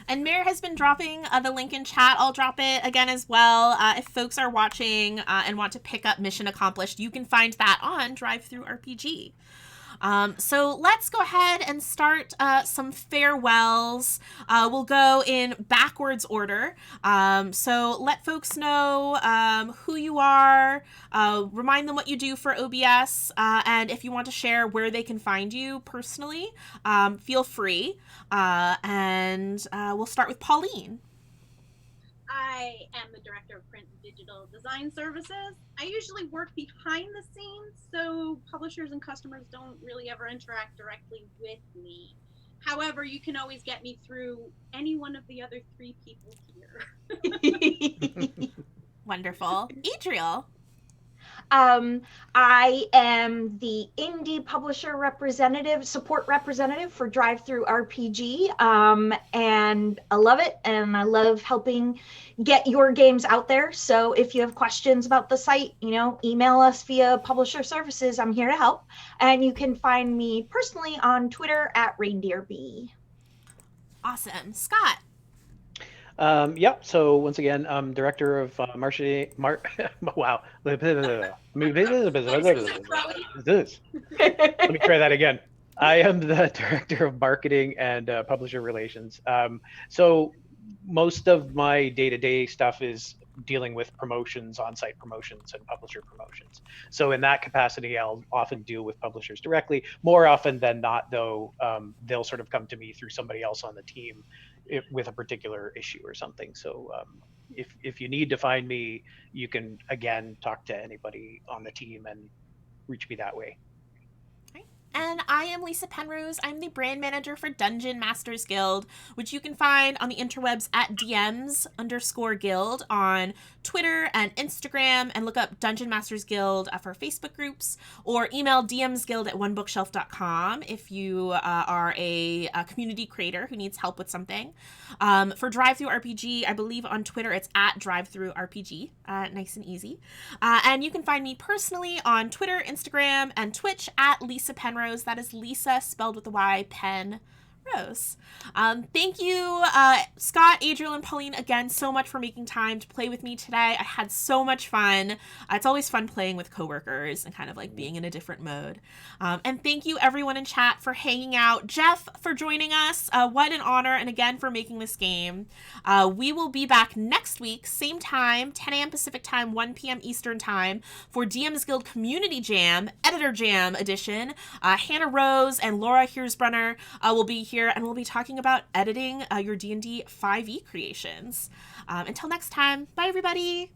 And Mare has been dropping the link in chat. I'll drop it again as well. If folks are watching and want to pick up Mission Accomplished, you can find that on DriveThruRPG. So let's go ahead and start some farewells. We'll go in backwards order. So let folks know who you are, remind them what you do for OBS, and if you want to share where they can find you personally, feel free. And we'll start with Pauline.
I am the Director of Print and Digital Design Services. I usually work behind the scenes, so publishers and customers don't really ever interact directly with me. However, you can always get me through any one of the other 3 people here.
Wonderful. Adriel.
I am the indie publisher support representative for DriveThruRPG, and I love it, and I love helping get your games out there. So if you have questions about the site, email us via publisher services. I'm here to help, and you can find me personally on Twitter at ReindeerB.
Awesome. Scott.
So once again, I'm director of marketing. Wow. Let me try that again. I am the director of marketing and publisher relations. So most of my day-to-day stuff is dealing with promotions, on-site promotions, and publisher promotions. So in that capacity, I'll often deal with publishers directly. More often than not, though, they'll sort of come to me through somebody else on the team with a particular issue or something. So if you need to find me, you can, again, talk to anybody on the team and reach me that way.
And I am Lysa Penrose. I'm the brand manager for Dungeon Masters Guild, which you can find on the interwebs at DMs_Guild on Twitter and Instagram, and look up Dungeon Masters Guild for Facebook groups, or email DMsGuild@onebookshelf.com if you are a community creator who needs help with something. For DriveThruRPG, I believe on Twitter it's at DriveThruRPG, nice and easy. And you can find me personally on Twitter, Instagram, and Twitch at Lysa Penrose. That is Lysa spelled with a Y, Penrose. Thank you, Scott, Adriel, and Pauline, again, so much for making time to play with me today. I had so much fun. It's always fun playing with coworkers and kind of like being in a different mode. And thank you, everyone in chat, for hanging out. Jeff, for joining us. What an honor, and again, for making this game. We will be back next week, same time, 10 a.m. Pacific time, 1 p.m. Eastern time, for DM's Guild Community Jam, Editor Jam edition. Hannah Rose and Laura Heersbrunner will be here, and we'll be talking about editing your D&D 5e creations. Until next time, bye everybody!